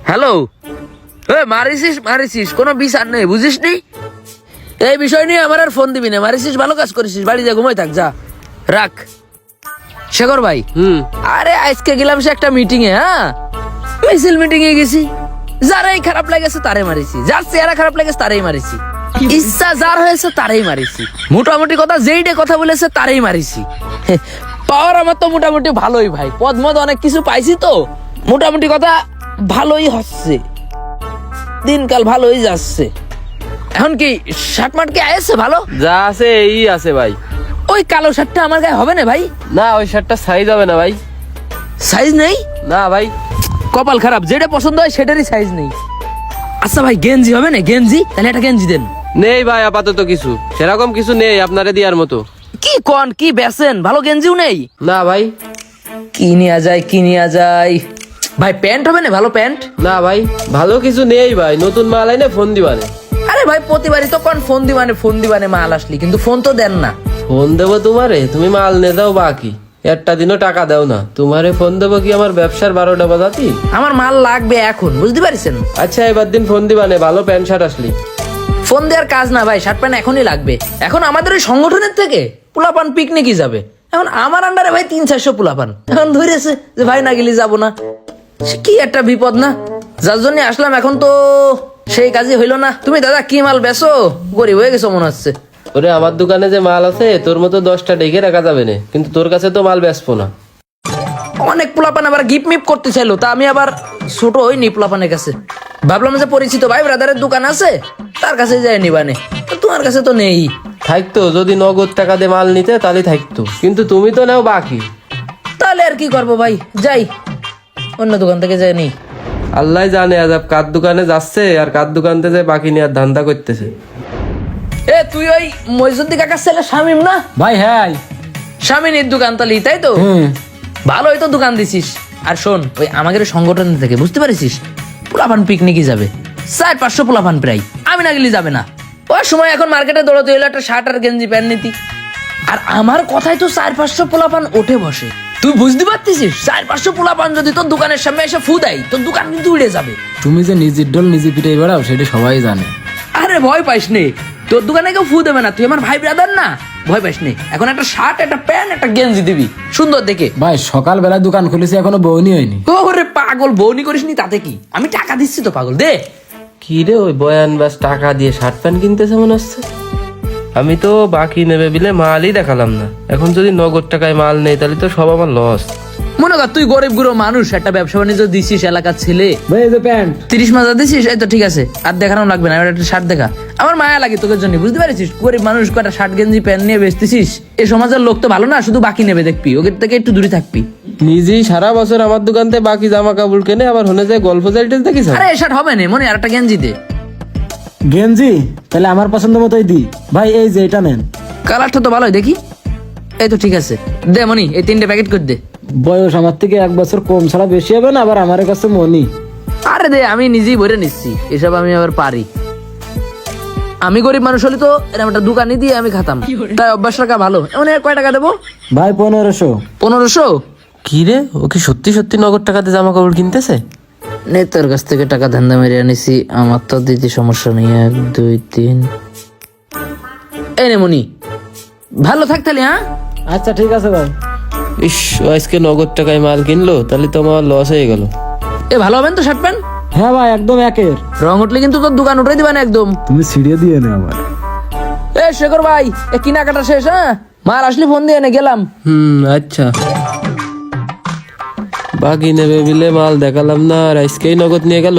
Hello, মারিসিস কোনো বিচার নেই, বুঝিস নি? এই বিষয় নিয়ে আমার আর ফোন দিবি না। মারিসিস, ভালো কাজ করেছিস, বাড়ি যা, ঘুমাই থাক, যা রাখ। শেখর ভাই, আরে আজকে গেলাম সে একটা মিটিং এ, মিছিল মিটিং এ গেছি। যারাই খারাপ লাগেছে তারে মারিছি, যার চেহারা খারাপ লাগেছে তারেই মারিছি, ইচ্ছা যার হয়েছে তারেই মারিছি, মোটামুটি কথা যেইটা কথা বলেছে তারেই মারিছি। পাওয়ার আমার তো মোটামুটি ভালোই ভাই, পদমদ অনেক কিছু পাইছি তো, মোটামুটি কথা ভালোই হচ্ছে, দিনকাল ভালোই যাচ্ছে। এখন কি শার্ট মার্ট কি আছে ভালো? যা আছে এই আছে ভাই। ওই কালো শার্টটা আমার গায়ে হবে না ভাই? না, ওই শার্টটা সাইজ হবে না ভাই। সাইজ নেই? না ভাই, কপাল খারাপ, যেটা পছন্দ হয় সেটারই সাইজ নেই। আচ্ছা ভাই, গেঞ্জি হবে না? গেঞ্জি, তাহলে একটা গেঞ্জি দেন। নেই ভাই, আপাতত কিছু সেরকম কিছু নেই আপনারে দেওয়ার মতো। কি কন, কি বেচেন? ভালো গেঞ্জিও নেই? না ভাই। কি নেওয়া যায় ভাই? প্যান্ট হবে না? ভালো প্যান্ট? না ভাই, ভালো কিছু নেই ভাই, নতুন মাল আইনে ফোন দিবানে। আরে ভাই, প্রতিবারই তো কোন ফোন দিবানে মাল আসলি, কিন্তু ফোন তো দেন না। ফোন দেবো তোমারে, তুমি মাল নে দাও, বাকি একটা দিনও টাকা দাও না, তোমারে ফোন দেবো কি আমার ব্যবসার 12টা বাজাতি? আমার মাল লাগবে এখন, বুঝতে পারছেন? আচ্ছা, এবার দিন ফোন দিবানে, ভালো প্যান্ট শার্ট আসলি। ফোন দেওয়ার কাজ না ভাই, শার্ট প্যান্ট এখনই লাগবে। এখন আমাদের ওই সংগঠনের থেকে পোলাপান পিকনিকই যাবে, এখন আমার আন্ডারে ভাই 300-400 পোলাপান এখন ধরেছে যে ভাই না গেলে যাবো না। সে কি একটা বিপদ না, যার জন্য আসলাম। এখন তো সেই কাজই হইলো না। তুমি দাদা কি মাল বেচো? গরিব হয়ে গেছো মনে হচ্ছে। ওরে, আমার দোকানে যে মাল আছে তোর মতো 10টা ডেকে রাখা যাবে না, কিন্তু তোর কাছে তো মাল বেচবো না। অনেক পোলাপান আবার গিফট মিপ করতে চাইলো, তা আমি আবার ছোট হইনি পোলাপানের কাছে। ভাবলাম যে পরিচিত ভাই ব্রাদারের দোকান আছে, তার কাছে যাই নিবানে, তোমার কাছে তো নেই। থাকতো যদি নগদ টাকা দিয়ে মাল নিতে তাহলে থাকতো, কিন্তু তুমি তো নাও বাকি। তাহলে আর কি করবো ভাই, যাই অন্য দোকান থেকে যাই নি। আল্লাহ জানে আজাব কার দোকানে যাচ্ছে আর কার দোকানতে যে বাকি নেওয়ার ধান্দা করতেছে। এ তুই ওই মইজুদ্দি কাকার ছেলে শামিম না ভাই? হ্যাঁ, শামিনীর দোকান তালি, তাই তো? ভালোই তো দোকান দিছিস। আর শোন, ওই আমাদের সংগঠন থেকে বুঝতে পারিস পোলাপান পিকনিকই যাবে, 400-500 পোলাপান প্রায়, আমি না গেলে যাবে না। ওই সময় এখন মার্কেটে দৌড়াতে হইলো একটা শার্ট আর গেঞ্জি প্যান্ট নিতি, আর আমার কথায় তো 400-500 পোলাপান ওঠে বসে। তুই বুঝতে পারতিস 400-500 পোলাপান যদি তোর দোকানের সামনে এসে ফু দেয়, তোর দোকান কিন্তু উড়ে যাবে। তুমি যে নিজের ডোল নিজে পিটাই বেড়াও সেটা সবাই জানে। আরে ভয় পাইস নে, তোর দোকানে কেউ ফু দেবে না, তুই আমার ভাই ব্রাদার না, ভয় পাইস নে। এখন একটা শার্ট, একটা প্যান্ট, একটা গেঞ্জি দিবি সুন্দর দেখে। ভাই সকালবেলা দোকান খুলেছি, এখনো বউনি হয়নি। ওরে পাগল, বউনি করিসনি তাতে কি, আমি টাকা দিচ্ছি তো পাগল, দে। কি রে, ওই বয়ান বাস টাকা দিয়ে শার্ট প্যান্ট কিনতেছে মনে হচ্ছে। আমি তো বাকি নেবে বিলে মালই দেখালাম না, এখন যদি নগদ টাকায় মাল নেই তাহলে তো সব আমার লস। মনে কর তুই গরিব গুরু মানুষ, একটা ব্যবসা বাণিজ্য দিছিস, এলাকার ছেলে, ভাই এই যে প্যান্ট 30 মাস দিছিস, এই তো ঠিক আছে, আর দেখানো লাগবে না, আমার একটা শার্ট দেখা, আমার মায়া লাগে তোকে জন্য, বুঝতে পারছিস? গরিব মানুষ কটা শার্ট গেঞ্জি প্যান্ট নিয়ে বেচতেছিস, এই সমাজের লোক তো ভালো না, শুধু বাকি নেবে, দেখবি ওকে থেকে একটু দূরে থাকবি। নিজেই সারা বছর আমার দোকান থেকে বাকি জামা কাপড় কেনে, আবার হনে যায় গল্প চাইতে দেখিস। আরে এই শার্ট হবে না মনে, আর একটা গেঞ্জি দে। গেঞ্জি তাহলে আমার পছন্দ মতোই দি ভাই, এই যে এটা নেন। কালারটা তো ভালোই দেখি, এই তো ঠিক আছে, দে মনি, এই 3টে প্যাকেট করে দে। বয়স আমার থেকে 1 বছর কম ছাড়া বেশি হবে না, আবার আমার কাছে মনি। আরে দে, আমি নিজেই ভরে নিচ্ছি, এসব আমি আবার পারি। আমি গরিব মানুষ হলে তো এরকম একটা দোকানে দিয়ে আমি খাতাম, তাই অভ্যাস রাখা ভালো। এমন কয় টাকা দেবো ভাই? 1500। 1500? কি রে, ও কি সত্যি সত্যি নগদ টাকাতে জামা কাপড় কিনতেছে? নে, তোর কাছ থেকে টাকা ধান্দা মেরে আনিছি, আমার তো দিতে সমস্যা নেই। 1 2 3, এই নে মনি, ভালো থাক তাহলে। হ্যাঁ আচ্ছা ঠিক আছে ভাই। ইস, ও আজকে নগদ টাকায় মাল কিনলো, তাহলে তো আমার লস হয়ে গেল। এ ভালো হবেন তো শার্ট প্যান্ট? হ্যাঁ ভাই, একদম একের। রং উঠলে কিন্তু তোর দোকান উঠে দিবা না একদম। তুমি ছিড়িয়ে দিয়ে নে আমার। এ শেখর ভাই, এ কেনাকাটা শেষ? হ্যাঁ, মাল আসলে ফোন দিয়ে নে, গেলাম। আচ্ছা। বাকি নেবে বিলে মাল দেখালাম না, আর আজকেই নগদ নিয়ে গেল।